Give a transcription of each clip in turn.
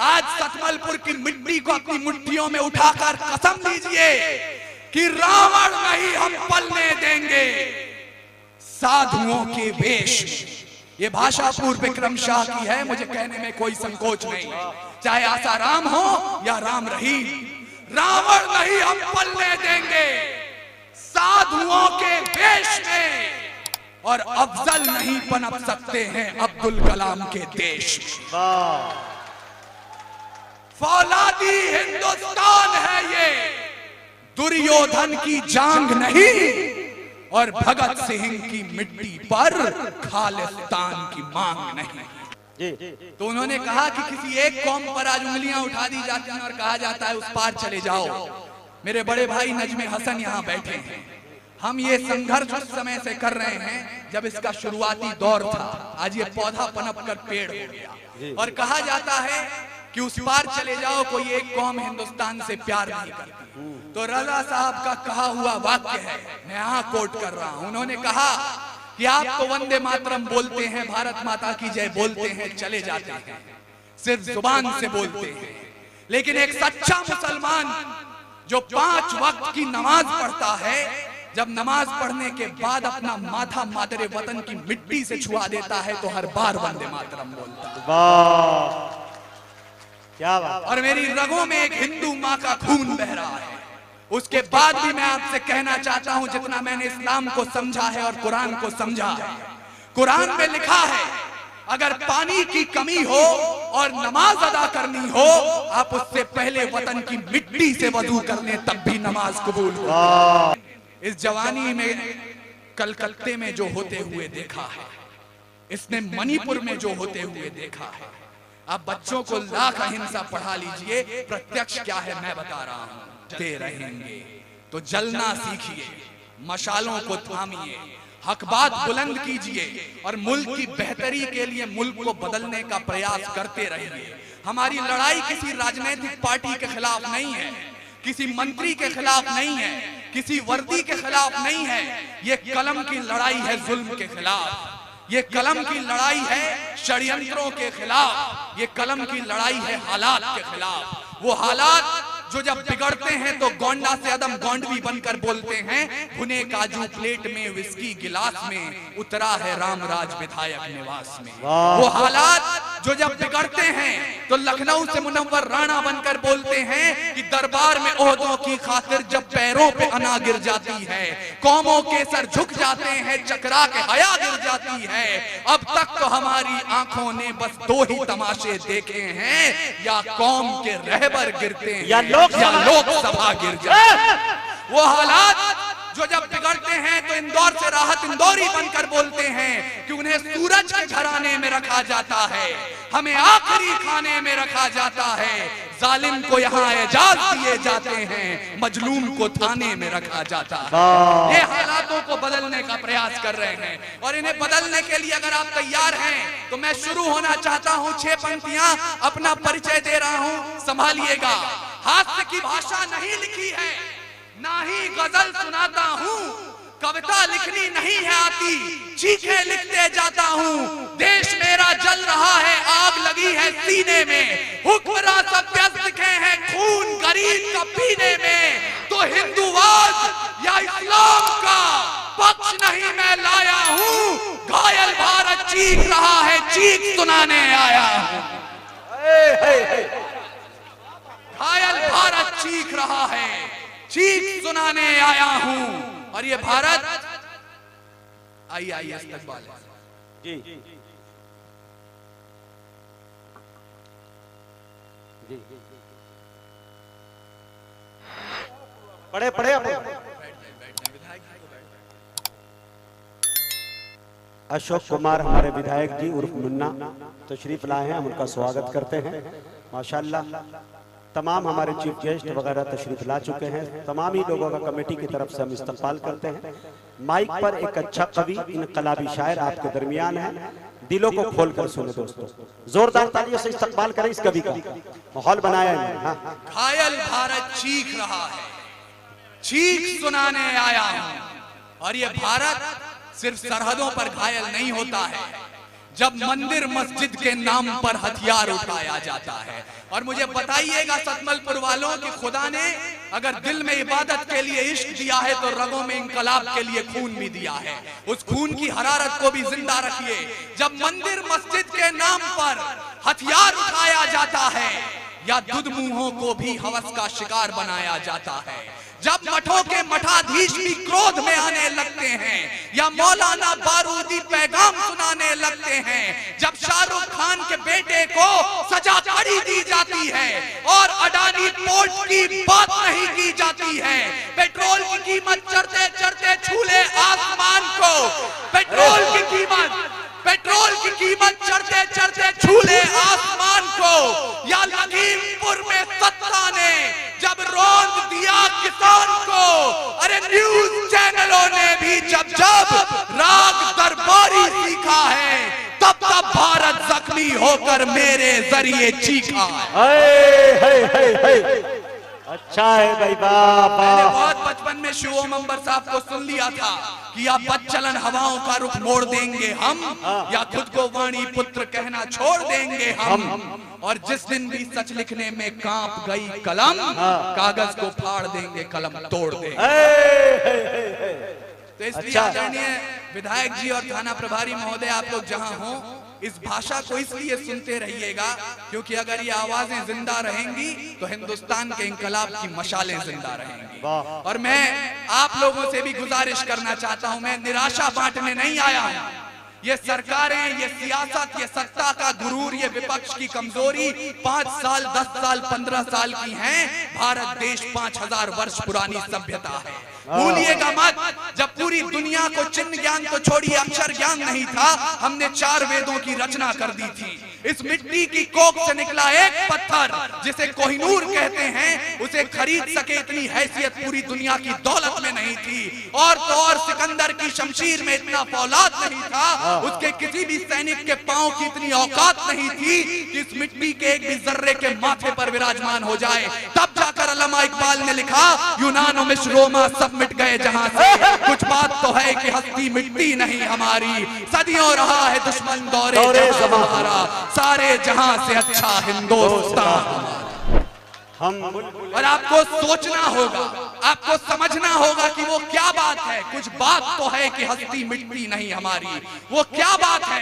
आज सतमलपुर की मिट्टी को अपनी मुट्ठियों में उठाकर कसम लीजिए कि रावण नहीं हम पलने देंगे साधुओं के वेश। ये भाषा पूर्व विक्रम शाह की है, मुझे कहने में कोई संकोच नहीं, चाहे आसाराम हो या राम रहीम। रावण नहीं हम पलने देंगे साधुओं के वेश में, और अफजल नहीं पनप सकते हैं अब्दुल कलाम के देश में। फौलादी हिंदुस्तान है ये, दुर्योधन की जांग नहीं और भगत सिंह की मिट्टी पर खालिस्तान की मांग नहीं। तो उन्होंने कहा कि किसी एक कौम पर आज उंगलियां उठा दी जाती हैं और कहा जाता है उस पार चले जाओ। मेरे बड़े भाई नजमे हसन यहाँ बैठे हैं। हम ये संघर्ष उस समय से कर रहे हैं जब इसका शुरुआती दौर था। आज ये पौधा पनप कर पेड़ हो गया और कहा जाता है कि उस पार चले जाओ, कोई एक कौम हिंदुस्तान से प्यार नहीं करती। तो रजा साहब का कहा हुआ वाक्य है, मैं यहाँ कोट कर रहा हूँ। उन्होंने कहा कि आप तो वंदे मातरम बोलते हैं, भारत माता की जय बोलते हैं, चले जाते हैं, सिर्फ जुबान से बोलते हैं, लेकिन एक सच्चा मुसलमान जो 5 वक्त की नमाज पढ़ता है, जब नमाज पढ़ने के बाद अपना माथा मादरे वतन की मिट्टी से छुआ देता है तो हर बार वंदे मातरम बोलता है। क्या बात। और मेरी रगों में एक हिंदू माँ का खून बह रहा है। उसके बाद भी मैं आपसे कहना चाहता हूं, जितना मैंने इस्लाम को समझा है और कुरान को समझा है, कुरान में लिखा है अगर पानी की कमी हो और नमाज अदा करनी हो, आप उससे पहले वतन की मिट्टी से वजू कर लें, तब भी नमाज कबूल हो। इस जवानी में कलकत्ते में जो होते हुए देखा है, इसने मणिपुर में जो होते हुए देखा है, आप बच्चों को लाख अहिंसा पढ़ा लीजिए, प्रत्यक्ष क्या है मैं बता रहा हूं। ते रहेंगे तो जलना सीखिए, मशालों को थामिए, हक बात बुलंद कीजिए और मुल्क की बेहतरी के लिए मुल्क को बदलने का प्रयास करते रहिए। हमारी लड़ाई किसी राजनीतिक पार्टी के खिलाफ नहीं है, किसी मंत्री के खिलाफ नहीं है, किसी वर्दी के खिलाफ नहीं है। ये कलम की लड़ाई है जुल्म के खिलाफ, ये कलम की लड़ाई है षड्यंत्रों के खिलाफ, ये कलम की लड़ाई है हालात के खिलाफ। वो हालात जो जब बिगड़ते हैं तो गोंडा से अदम गोंडवी बनकर बोलते हैं, भुने काजू प्लेट में विस्की गिलास में उतरा है रामराज विधायक निवास में। वो हालात जो जब बिगड़ते हैं तो लखनऊ से मुनव्वर राणा बनकर बोलते हैं कि दरबार में ओहदों की खातिर जब पैरों पे अना गिर जाती है, कौमों के सर झुक जाते हैं, चकरा के हया गिर जाती है। अब तक तो हमारी आंखों ने बस 2 ही तमाशे देखे हैं, या कौम के रहबर गिरते हैं या लोकसभा गिर जाए। वो हालात जो जब बिगड़ते हैं तो इंदौर से राहत इंदौरी बनकर बोलते हैं कि उन्हें सूरज के घराने में रखा जाता है, हमें आखिरी खाने में रखा जाता है, जालिम को यहाँ एजाज दिए जाते हैं, मजलूम को थाने में रखा जाता है। ये हालातों को बदलने का प्रयास कर रहे हैं और इन्हें बदलने के लिए अगर आप तैयार हैं तो मैं शुरू होना चाहता हूँ। 6 पंक्तियां अपना परिचय दे रहा हूँ, संभालिएगा। हास्य की भाषा नहीं लिखी है, ना ही गजल सुनाता हूँ, कविता लिखनी नहीं है आती, चीखे लिखते जाता हूँ। देश मेरा जल रहा है, आग लगी है सीने में, हुक्मरान सब व्यस्त दिखे हैं खून गरीब का पीने में। तो हिंदूवाद या इस्लाम का पक्ष नहीं मैं लाया हूँ, घायल भारत चीख रहा है, चीख सुनाने आया हूँ। घायल भारत चीख रहा है, चीख सुनाने आया हूं। और ये भारत आइए इस्तकबाल जी पढ़े अशोक कुमार हमारे विधायक जी उर्फ मुन्ना तशरीफ लाए हैं, हम उनका स्वागत करते हैं। माशाल्लाह तमाम हमारे चीफ गेस्ट वगैरह तशरीफ ला चुके हैं। तमाम ही लोगों का कमेटी की तरफ से हम इस्तकबाल करते हैं। माइक पर एक अच्छा कवि इनकलाबी शायर आपके दरमियान है, दिलों को खोल कर सुने दोस्तों, जोरदार तालियों से इस्तकबाल करें इस कवि का, माहौल बनाया है। घायल भारत चीख रहा है, चीख सुनाने आया हूं। और ये भारत सिर्फ सरहदों पर घायल नहीं होता है, जब मंदिर मस्जिद के नाम पर हथियार उठाया जाता है। और मुझे बताइएगा सतमलपुर वालों कि खुदा ने अगर दिल में इबादत के लिए इश्क दिया है तो रगों में इंकलाब के लिए खून भी दिया है। उस खून की हरारत को भी जिंदा रखिए। जब मंदिर मस्जिद के नाम पर हथियार उठाया जाता है या दुधमुंहों को भी हवस का शिकार बनाया जाता है, जब मठों के मठाधीश भी क्रोध में आने लगते हैं या मौलाना बारूदी पैगाम सुनाने लगते हैं, जब शाहरुख खान के बेटे को सजा कड़ी दी जाती है और अडानी पोर्ट की बात नहीं की जाती है, पेट्रोल की कीमत चढ़ते चढ़ते छूले आसमान को, पेट्रोल की कीमत चढ़ते चढ़ते छूले आसमान को, या लखीमपुर में सत्ता ने जब रौंद दिया किसान को, अरे न्यूज चैनलों ने भी जब राग दरबारी सीखा है तब भारत जख्मी होकर मेरे जरिए चीखा है। अच्छा है भाई बाप। मैंने बहुत बचपन में शिवोम अंबर साहब को सुन लिया था कि या बदचलन हवाओं का रुख मोड़ देंगे हम, या खुद को वाणी पुत्र कहना छोड़ देंगे हम, और जिस दिन भी सच लिखने में कांप गई कलम, कागज को फाड़ देंगे कलम तोड़ देंगे। तो इसलिए आदरणीय विधायक जी और थाना प्रभारी महोदय, आप लोग जहां हो इस भाषा को इसलिए सुनते रहिएगा क्योंकि अगर ये आवाजें जिंदा रहेंगी तो हिंदुस्तान के इंकलाब की मशालें जिंदा रहेंगी। और मैं आप लोगों से भी गुजारिश करना चाहता हूं, मैं निराशा बांटने नहीं आया हूं। ये सरकारें, ये सियासत, ये सत्ता का गुरूर, ये विपक्ष की कमजोरी 5 साल 10 साल 15 साल की हैं। भारत देश 5000 वर्ष पुरानी सभ्यता है, भूलिएगा मत। जब पूरी दुनिया को चिन्ह ज्ञान तो छोड़िए अक्षर ज्ञान नहीं था, हमने 4 वेदों की रचना कर दी थी। इस मिट्टी की कोख से निकला एक पत्थर जिसे कोहिनूर कहते हैं, उसे खरीद सके इतनी हैसियत पूरी दुनिया की दौलत में नहीं थी। और तो और सिकंदर की शमशीर में इतना फौलाद नहीं था, उसके किसी भी सैनिक के पांव की इतनी औकात नहीं थी कि इस मिट्टी के एक भी जर्रे के माथे पर विराजमान हो जाए। तब जाकर अल्लामा इकबाल ने लिखा, यूनान मिस्र रोमा सब मिट गए जहां से, कुछ बात तो है कि हस्ती मिटती नहीं हमारी, सदियों रहा है दुश्मन दौरे हमारा, सारे जहां से अच्छा हिंदुस्तान। और आपको सोचना होगा, आपको समझना होगा कि वो क्या बात है। कुछ बात तो है कि हस्ती मिटती नहीं हमारी। वो क्या बात है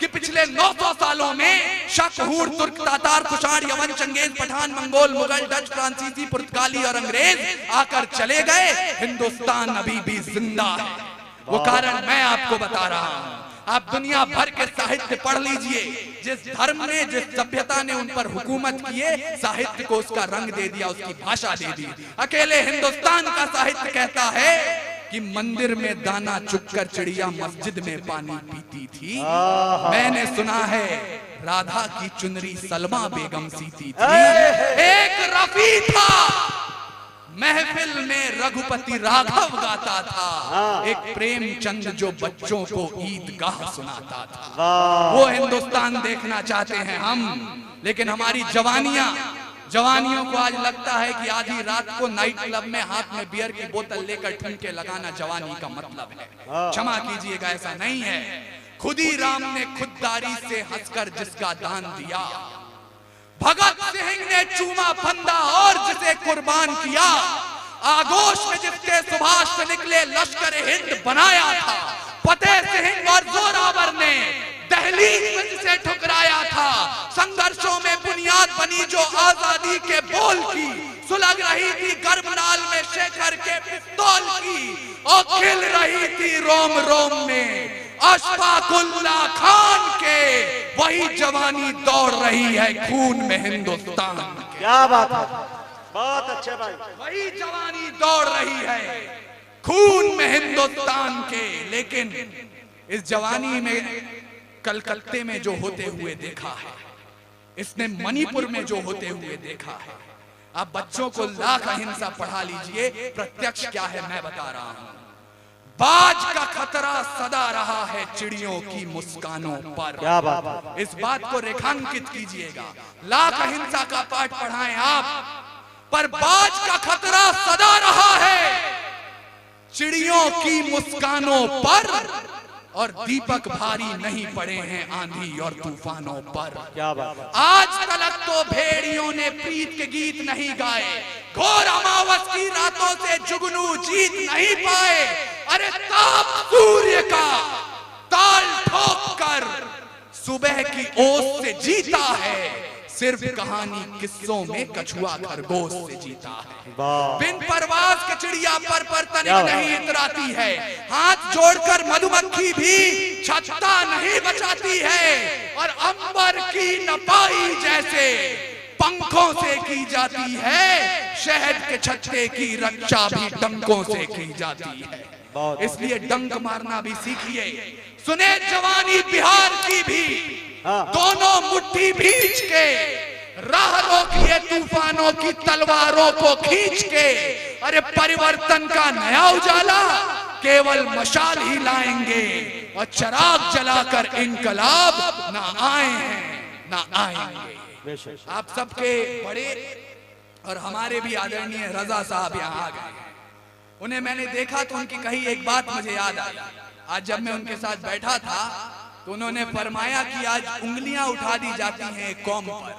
कि पिछले 900 सालों में शक, हूर, तुर्क, तातार, कुषाण, यवन, चंगेज, पठान, मंगोल, मुगल, डच, फ्रांसीसी, पुर्तगाली और अंग्रेज आकर चले गए, हिंदुस्तान अभी भी जिंदा है। वो कारण मैं आपको बता रहा हूं। आप दुनिया भर के साहित्य पढ़ लीजिए, जिस धर्म ने, जिस सभ्यता ने उन पर हुकूमत किए, साहित्य को उसका रंग दे दिया, उसकी भाषा दे दी। अकेले हिंदुस्तान का साहित्य कहता है कि मंदिर में दाना चुगकर चिड़िया मस्जिद में पानी पीती थी। मैंने सुना है राधा की चुनरी सलमा बेगम सीती थी। एक रफी था महफिल में रघुपति राघव गाता था, एक प्रेमचंद जो बच्चों को ईदगाह सुनाता था। वो हिंदुस्तान देखना चाहते हैं हम, लेकिन हमारी जवानियों को आज लगता है कि आधी रात को नाइट क्लब में हाथ में बियर की बोतल लेकर ठुमके लगाना जवानी का मतलब है। क्षमा कीजिएगा, ऐसा नहीं है। खुदी राम ने खुददारी से हंसकर जिसका दान दिया, भगत सिंह ने चूमा फंदा और जिसे कुर्बान किया, आगोश में जिसके सुभाष से निकले लश्कर हिंद बनाया था, फतेह सिंह और जोरावर ने दहलीज में जिसे ठुकराया था, संघर्षों में बुनियाद बनी जो आजादी के बोल की, सुलग रही थी गर्भनाल में शेखर के पिस्तौल की, और खिल रही थी रोम रोम में अशफाकुल्ला खान के, वही जवानी दौड़ रही है खून में हिंदुस्तान। क्या बात है, बहुत अच्छे भाई। वही जवानी दौड़ रही है खून में हिंदुस्तान के। लेकिन इस जवानी में कलकत्ते में जो होते हुए देखा है, इसने मणिपुर में जो होते हुए देखा है, आप बच्चों को लाख अहिंसा पढ़ा लीजिए, प्रत्यक्ष क्या है मैं बता रहा हूं। बाज का खतरा सदा रहा है चिड़ियों की मुस्कानों पर। क्या बात, इस बात को रेखांकित कीजिएगा। लाख अहिंसा का पाठ पढ़ाएं आप, पर बाज का खतरा सदा रहा है चिड़ियों की मुस्कानों पर, और दीपक भारी नहीं पड़े हैं आंधी और तूफानों पर। क्या बात है। आज तलक तो भेड़ियों ने प्रीत के गीत नहीं गाए, घोर अमावस की रातों से जुगनू जीत नहीं पाए। अरे ताप सूर्य का ताल ठोक कर सुबह की ओस से जीता है, सिर्फ कहानी किस्सों में कछुआ खरगोश से जीता है। बिन परवाज के चिड़िया पर तनिक नहीं इतराती है, हाथ जोड़कर मधुमक्खी भी छत्ता नहीं बचाती है। और अंबर की नपाई जैसे पंखों से की जाती है, शहद के छत्ते की रक्षा भी डंकों से की जाती है। इसलिए डंक मारना भी सीखिए। सुने जवानी बिहार की भी, दोनों मुट्ठी भींच के राह रोकिए तूफानों की तलवारों को खींच के। अरे परिवर्तन का नया उजाला केवल मशाल ही लाएंगे, और चराग जलाकर इनकलाब ना आए हैं ना आएंगे। आप सबके बड़े और हमारे भी आदरणीय रजा साहब यहाँ आ गए। उन्हें मैंने देखा तो उनकी कही एक बात मुझे याद आई। आज जब मैं उनके साथ बैठा था तो उन्होंने फरमाया कि आज उंगलियां उठा दी जाती हैं एक कौम पर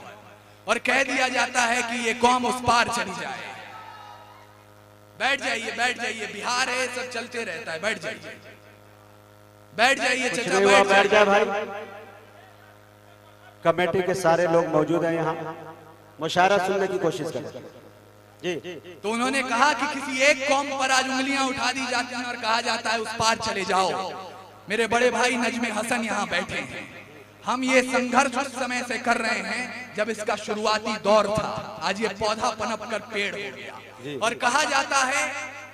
और कह दिया जाता है कि ये कौम उस पार चली जाए। बैठ जाइए, बैठ जाइए, बिहार है, सब चलते रहता है, बैठ जाइए, बैठ जाइए चचा, बैठ जाए भाई। कमेटी के सारे लोग मौजूद हैं यहाँ, मुशायरा सुनने की कोशिश करें जी। तो उन्होंने कहा कि किसी एक कौम पर आज उंगलियां उठा दी जाती हैं और कहा जाता है उस पार चले जाओ। मेरे बड़े भाई नजमे हसन यहाँ बैठे हैं। हम ये संघर्ष उस समय से कर रहे हैं जब इसका शुरुआती दौर था। आज ये पौधा पनप कर पेड़ हो गया और कहा जाता है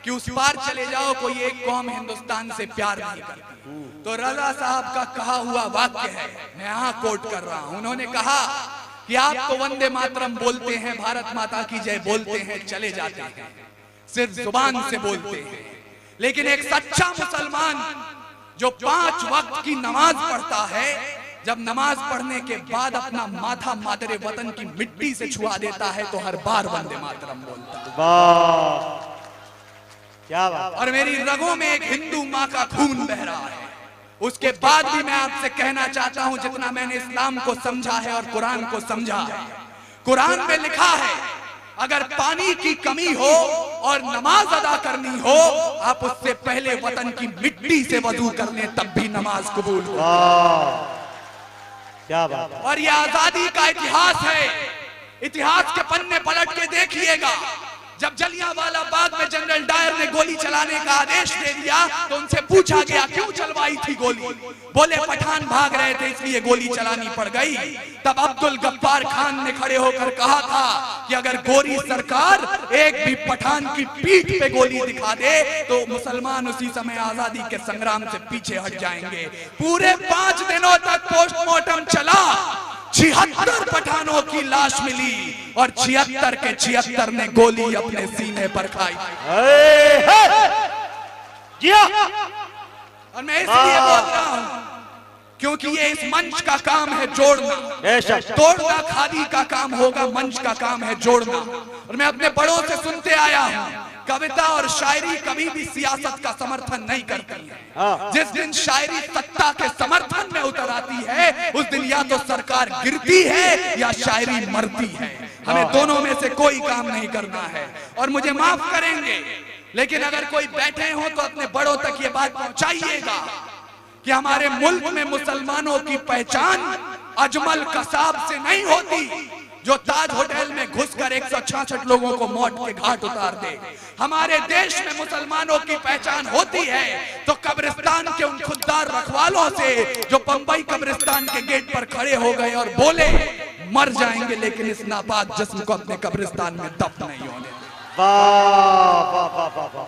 कि उस पार चले जाओ, कोई एक कौम हिंदुस्तान से प्यार नहीं करती। तो रजा साहब का कहा हुआ वाक्य है, मैं यहाँ कोट कर रहा हूँ। उन्होंने कहा कि आप तो वंदे मातरम बोलते हैं, भारत माता की जय बोलते हैं, चले जाते हैं, सिर्फ जुबान से बोलते हैं, लेकिन एक सच्चा मुसलमान जो 5 वक्त की नमाज पढ़ता है, जब नमाज पढ़ने के बाद अपना माथा मादरे वतन की मिट्टी से छुआ देता है तो हर बार वंदे मातरम बोलता है। वाह क्या बात। और मेरी रगों में एक हिंदू माँ का खून बह रहा है। उसके बाद भी मैं आपसे कहना चाहता हूं, जितना मैंने इस्लाम को समझा है और कुरान को समझा है, कुरान में लिखा है अगर पानी की कमी हो और नमाज अदा करनी हो, आप उससे पहले वतन की मिट्टी से वजू कर लें, तब भी नमाज कबूल हो। क्या बात। और ये आजादी का इतिहास है। इतिहास के पन्ने पलट के देखिएगा, जब जलियांवाला बाग में जनरल डायर ने गोली चलाने का आदेश दे दिया तो उनसे पूछा गया क्यों चलवाई थी गोली, बोले पठान भाग रहे थे इसलिए गोली चलानी पड़ गई। तब अब्दुल गफ्फार खान ने खड़े होकर कहा था कि अगर गोरी सरकार एक भी पठान की पीठ पे गोली दिखा दे तो मुसलमान उसी समय आजादी के संग्राम से पीछे हट जाएंगे। पूरे 5 दिनों तक पोस्टमार्टम चला, 76 पठानों की लाश मिली और 76 के 76 ने गोली अपने सीने पर खाई। और मैं इसलिए बोल रहा हूं क्योंकि ये इस मंच का काम है जोड़ना, तोड़ना खादी का काम होगा, मंच का काम है जोड़ना। और मैं अपने बड़ों से सुनते आया हूं, कविता और शायरी कभी भी सियासत का समर्थन नहीं करती है। जिस दिन शायरी सत्ता के समर्थन में उतर आती है उस दिन या तो सरकार गिरती है या शायरी मरती है। हमें दोनों में से कोई काम नहीं करना है। और मुझे माफ करेंगे, लेकिन अगर कोई बैठे हो तो अपने बड़ों तक ये बात पहुंचाइएगा कि हमारे मुल्क में मुसलमानों की पहचान अजमल कसाब से नहीं होती जो ताज होटल में घुसकर 166 लोगों को मौत के घाट उतार दे। हमारे देश में मुसलमानों की पहचान होती है तो कब्रिस्तान के उन खुददार रखवालों से जो बंबई कब्रिस्तान के गेट पर खड़े हो गए और बोले मर जाएंगे लेकिन इस नापाक जिस्म को अपने कब्रिस्तान में दफन नहीं होने। वाह वाह वाह वाह।